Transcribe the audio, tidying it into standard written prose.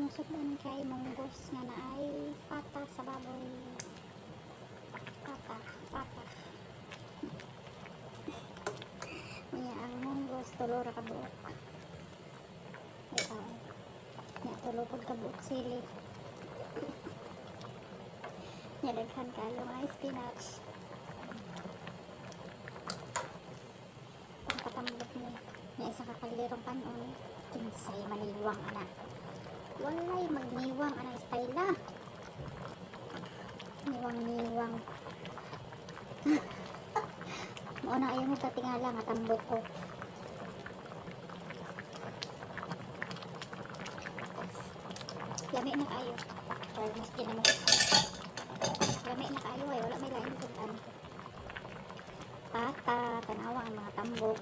Musok kay munggos nga na ay pata sa baboy. Pata. Niya ang munggos tulora ka buok. Ito. Niya tulupod ka buok sili. Niya daghan kayo nga spinach. Pangkatambot niya. Niya isang kakalirong kanon. Kinsay maniwang anak. Walay magniwang anang style na. Niwang. Mauna ayaw mo tatingala nga tambot ko. Lami na kayo. Pero mas ginamo. Lami na kayo ay wala may lain puntan. Pata, tanawa ang mga tambok.